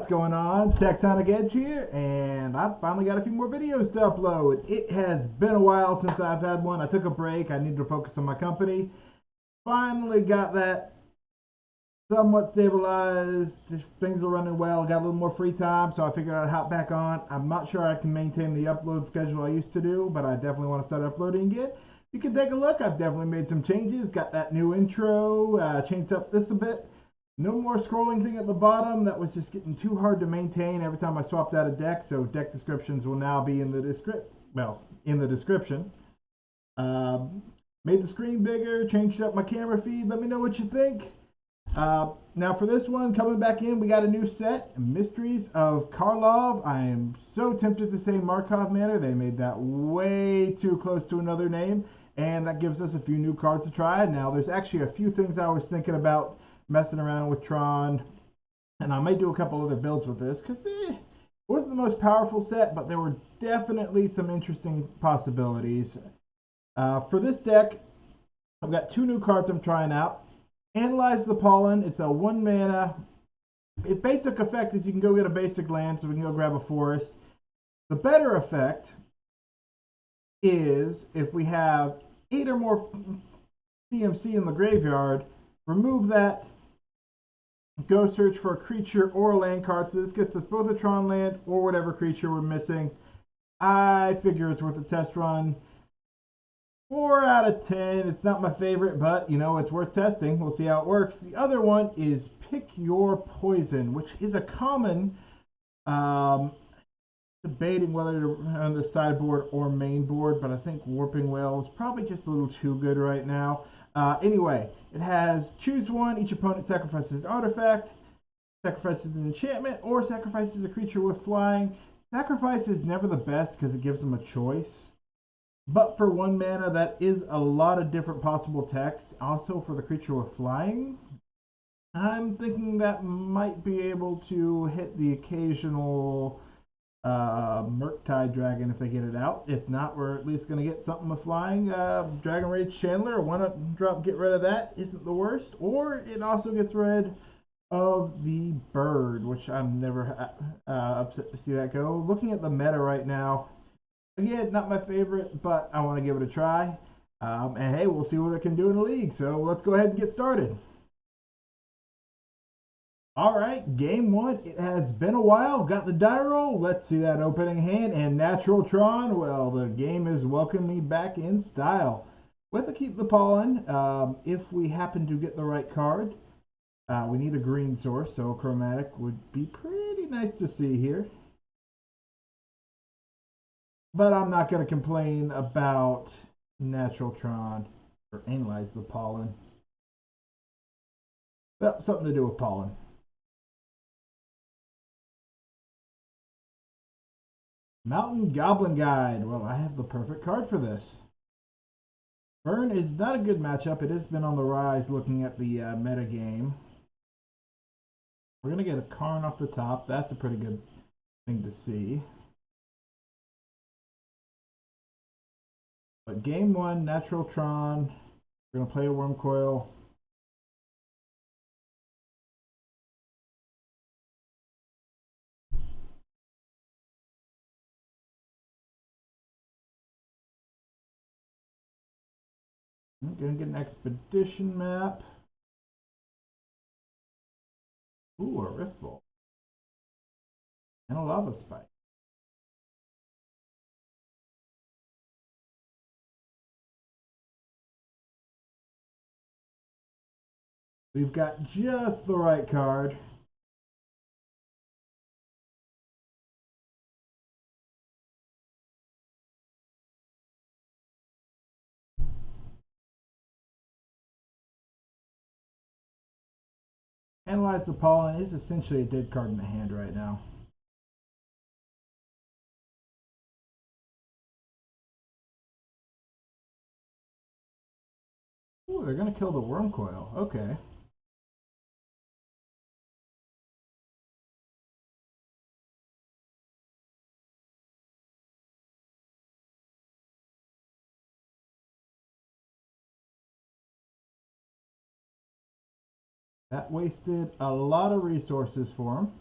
What's going on? Tectonic Edge here, and I've finally got a few more videos to upload. It has been a while since I've had one. I took a break. I needed to focus on my company. Finally got that somewhat stabilized. Things are running well. Got a little more free time, so I figured I'd hop back on. I'm not sure I can maintain the upload schedule I used to do, but I definitely want to start uploading again. You can take a look. I've definitely made some changes. Got that new intro, changed up this a bit. No more scrolling thing at the bottom. That was just getting too hard to maintain every time I swapped out a deck. So deck descriptions will now be in the description. Made the screen bigger, changed up my camera feed. Let me know what you think. Now for this one, coming back in, we got a new set, Mysteries of Karlov. I am so tempted to say Markov Manor. They made that way too close to another name, and that gives us a few new cards to try. Now there's actually a few things I was thinking about messing around with Tron, and I might do a couple other builds with this because it wasn't the most powerful set, but there were definitely some interesting possibilities. For this deck, I've got two new cards I'm trying out. Analyze the Pollen. It's a 1 mana. Its basic effect is you can go get a basic land, so we can go grab a forest. The better effect is if we have 8 or more CMC in the graveyard, remove that, go search for a creature or a land card. So this gets us both a Tron land or whatever creature we're missing. I figure it's worth a test run. 4 out of 10. It's not my favorite, but you know, it's worth testing. We'll see how it works. The other one is Pick Your Poison, which is a common. Debating whether to on the sideboard or main board, but I think Warping Wail is probably just a little too good right now. Anyway, it has choose one. Each opponent sacrifices an artifact, sacrifices an enchantment, or sacrifices a creature with flying. Sacrifice is never the best because it gives them a choice. But for 1 mana, that is a lot of different possible text. Also, for the creature with flying, I'm thinking that might be able to hit the occasional Murktide Dragon if they get it out. If not, we're at least going to get something with flying. Dragon Rage Chandler, 1-drop, get rid of that, isn't the worst. Or it also gets rid of the bird, which I'm never upset to see that go. Looking at the meta right now, again, not my favorite, but I want to give it a try. And hey, we'll see what it can do in the league. So let's go ahead and get started. All right, game one. It has been a while. Got the die roll. Let's see that opening hand. And Natural Tron. Well, the game is welcoming me back in style. We have to keep the pollen. If we happen to get the right card, we need a green source, so Chromatic would be pretty nice to see here. But I'm not going to complain about Natural Tron or Analyze the Pollen. Well, something to do with pollen. Mountain Goblin Guide. Well, I have the perfect card for this. Burn is not a good matchup. It has been on the rise looking at the meta game. We're going to get a Karn off the top. That's a pretty good thing to see. But game one, Natural Tron. We're going to play a Wurmcoil. I'm going to get an Expedition map. Ooh, a Rift Bolt. And a Lava Spike. We've got just the right card. Analyze the Pollen is essentially a dead card in the hand right now. Ooh, they're going to kill the Wurmcoil. Okay. That wasted a lot of resources for him.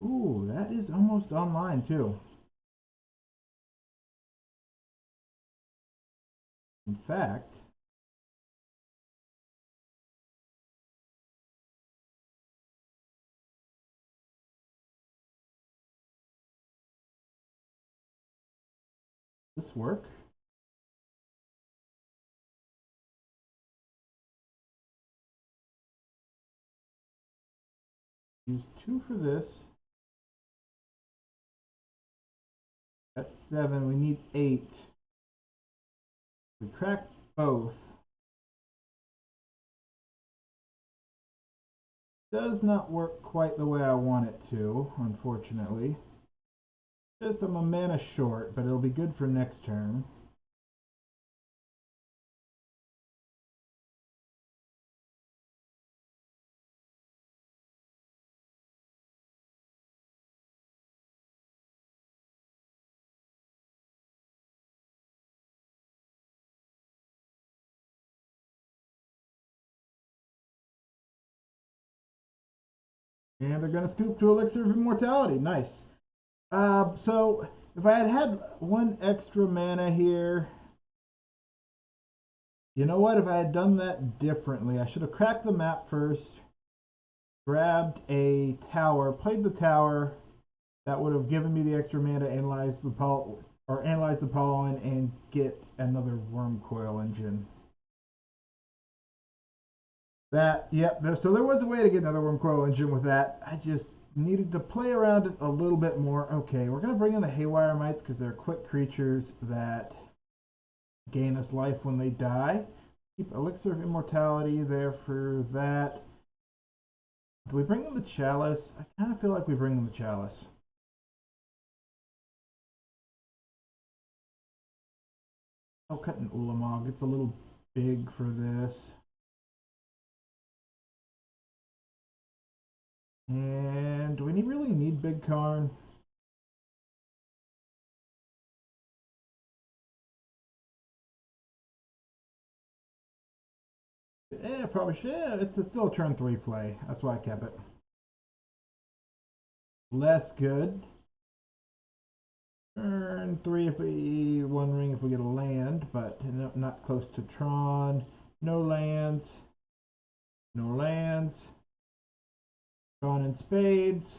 Ooh, that is almost online too. In fact, this work? Use 2 for this. That's 7. We need 8. We crack both. Does not work quite the way I want it to, unfortunately. Just I'm a mana short, but it'll be good for next turn. And they're going to scoop to Elixir of Immortality. Nice. So if I had had 1 extra mana here, you know what? If I had done that differently, I should have cracked the map first, grabbed a tower, played the tower. That would have given me the extra mana to analyze the pollen and get another Wurmcoil Engine. That, yep. So there was a way to get another Wurmcoil Engine with that. I just needed to play around it a little bit more. Okay, we're going to bring in the Haywire Mites because they're quick creatures that gain us life when they die. Keep Elixir of Immortality there for that. Do we bring in the Chalice? I kind of feel like we bring in the Chalice. I'll cut an Ulamog. It's a little big for this. And do we really need big Karn? Yeah, probably should. Yeah, it's still a turn 3 play. That's why I kept it. Less good. Turn 3 if we 1 ring if we get a land, but not close to Tron. No lands. No lands. Tron and spades.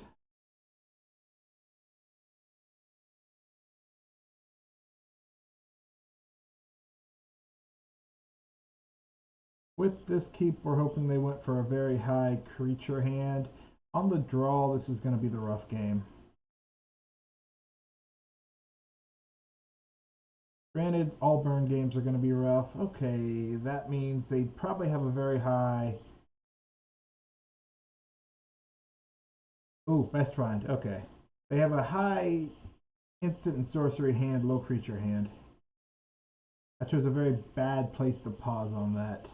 With this keep, we're hoping they went for a very high creature hand. On the draw, this is going to be the rough game. Granted, all burn games are going to be rough. Okay, that means they probably have a very high... Ooh, best find. Okay. They have a high instant and sorcery hand, low creature hand. I chose a very bad place to pause on that.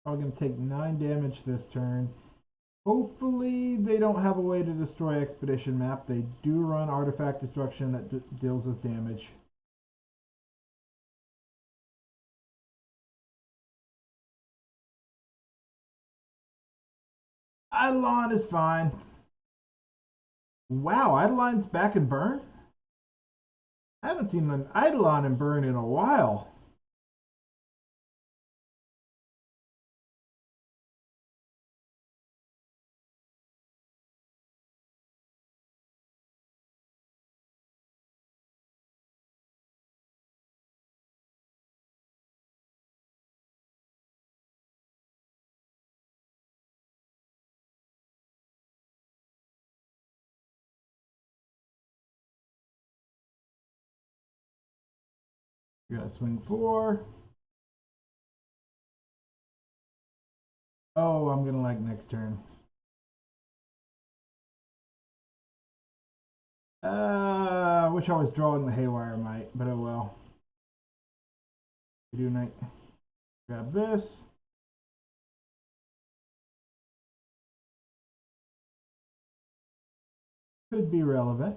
Probably going to take 9 damage this turn. Hopefully they don't have a way to destroy Expedition Map. They do run Artifact Destruction that deals us damage. Eidolon is fine. Wow, Eidolon's back in Burn? I haven't seen an Eidolon in Burn in a while. We gotta swing 4. Oh, I'm gonna like next turn. I wish I was drawing the Haywire Mite, but oh well. We do night. Grab this. Could be relevant.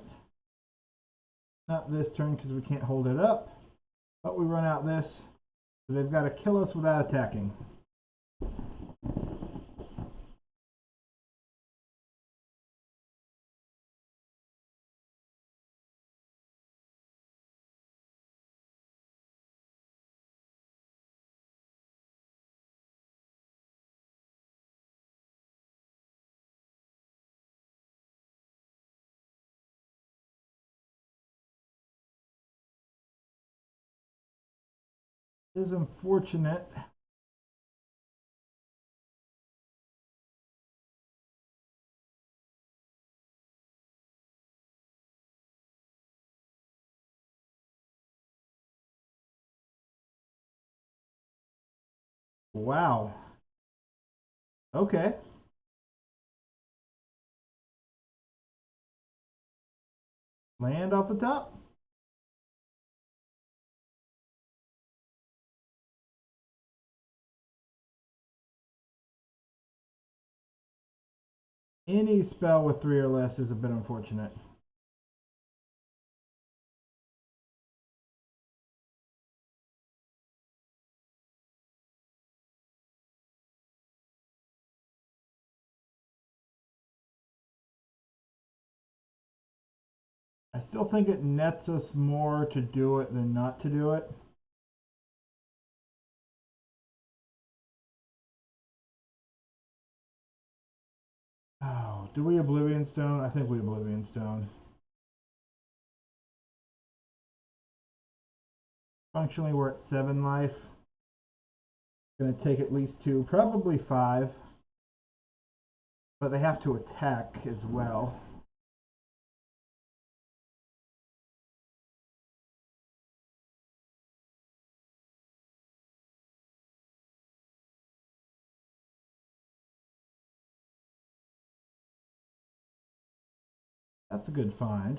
Not this turn because we can't hold it up. But we run out this. So they've got to kill us without attacking. It is unfortunate. Wow. Okay. Land off the top. Any spell with 3 or less is a bit unfortunate. I still think it nets us more to do it than not to do it. Oh, do we Oblivion Stone? I think we Oblivion Stone. Functionally, we're at 7 life. Going to take at least 2, probably 5. But they have to attack as well. That's a good find.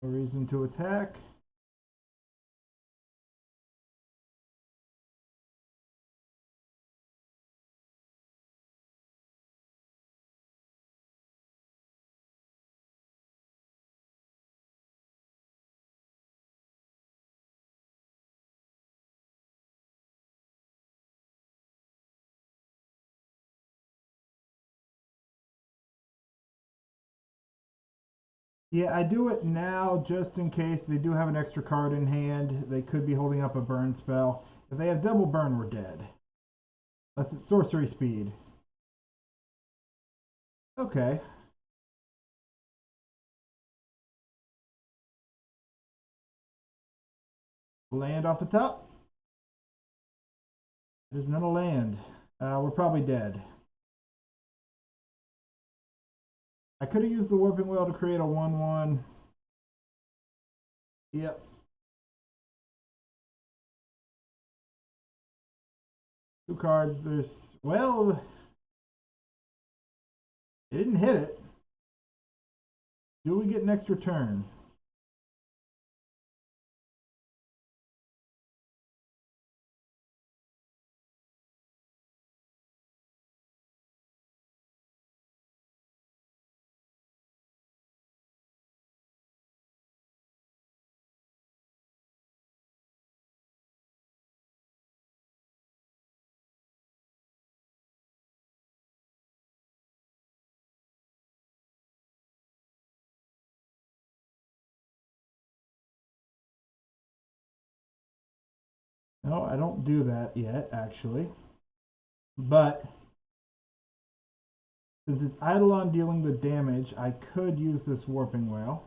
No reason to attack. Yeah, I do it now just in case they do have an extra card in hand. They could be holding up a burn spell. If they have double burn, we're dead. That's at sorcery speed. Okay. Land off the top. It is not a land. We're probably dead. I could have used the Warping Wail to create a 1/1. Yep. Two cards. There's, well, it didn't hit it. Do we get an extra turn? No, I don't do that yet, actually. But since it's Eidolon dealing the damage, I could use this Warping Wail.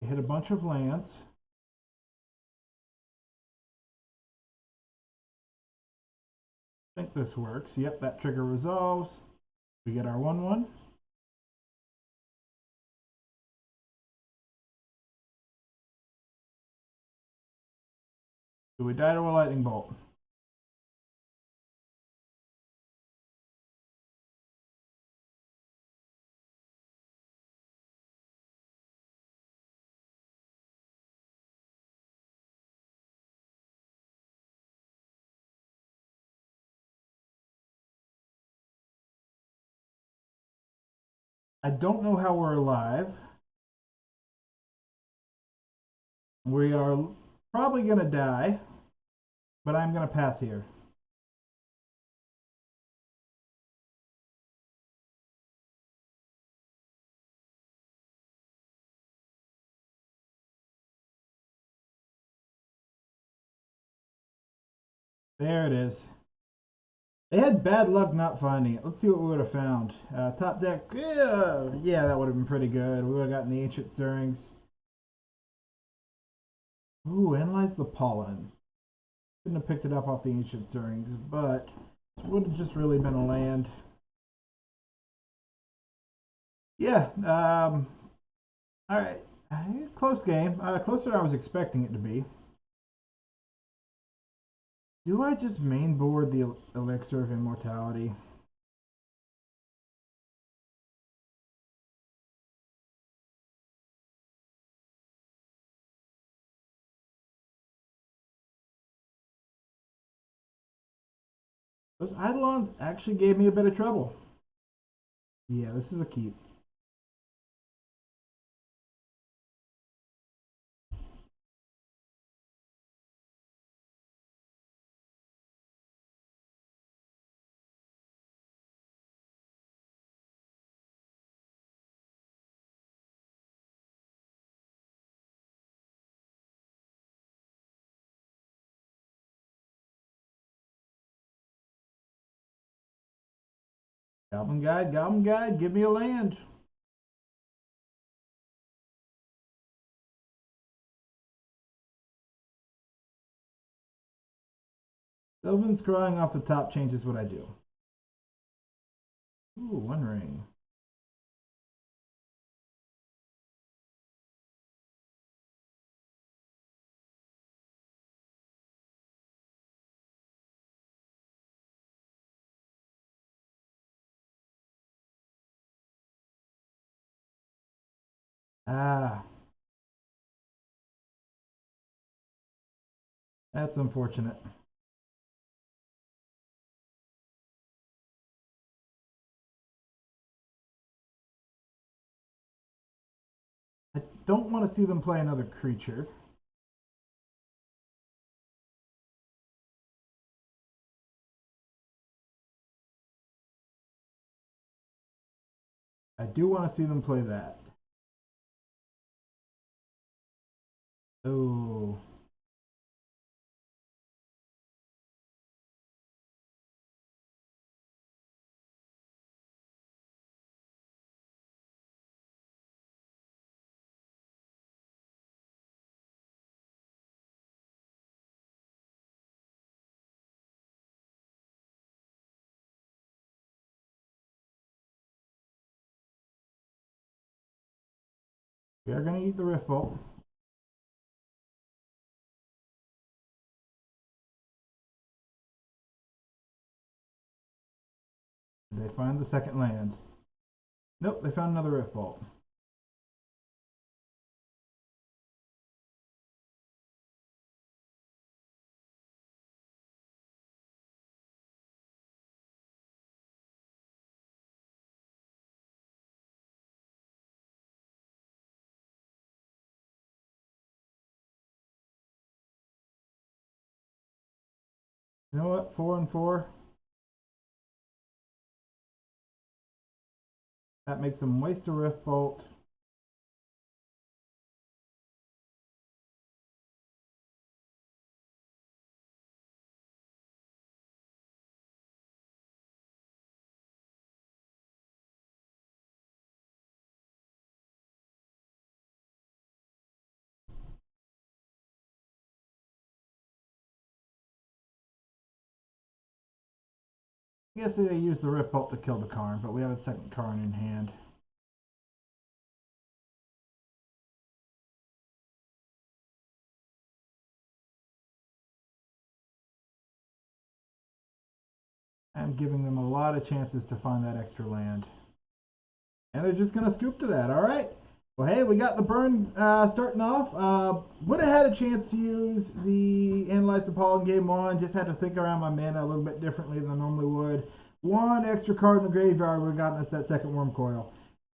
Hit a bunch of lands. I think this works. Yep, that trigger resolves. We get our 1/1. Do we die to a lightning bolt? I don't know how we're alive. We are probably going to die, but I'm going to pass here. There it is. They had bad luck not finding it. Let's see what we would have found. Top deck, yeah, that would have been pretty good. We would have gotten the Ancient Stirrings. Ooh, Analyze the Pollen. Couldn't have picked it up off the Ancient Stirrings, but it would have just really been a land. Yeah, all right. Close game. Closer than I was expecting it to be. Do I just mainboard the Elixir of Immortality? Those Eidolons actually gave me a bit of trouble. Yeah, this is a keep. Goblin Guide, give me a land. Sylvan Scrying off the top changes what I do. Ooh, One Ring. Ah, that's unfortunate. I don't want to see them play another creature. I do want to see them play that. Oh, we are going to eat the Rift Bolt. They find the second land. Nope, they found another Rift Bolt. You know what? 4 and 4. That makes them waste a Rift Bolt. I guess they used the Rift Bolt to kill the Karn, but we have a second Karn in hand. I'm giving them a lot of chances to find that extra land. And they're just going to scoop to that. All right. Well, hey, we got the burn starting off. Would have had a chance to use the Analyze the Pollen game on. Just had to think around my mana a little bit differently than I normally would. One extra card in the graveyard would have gotten us that second Wurmcoil.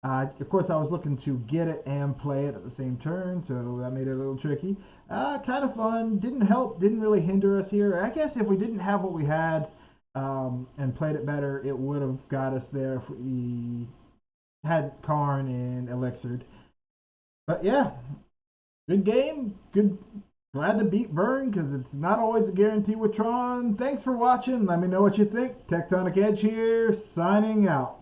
Of course, I was looking to get it and play it at the same turn, so that made it a little tricky. Kind of fun. Didn't help. Didn't really hinder us here. I guess if we didn't have what we had and played it better, it would have got us there if we had Karn and Elixired. But yeah, good game. Good Glad to beat Burn because it's not always a guarantee with Tron. Thanks for watching. Let me know what you think. Tectonic Edge here, signing out.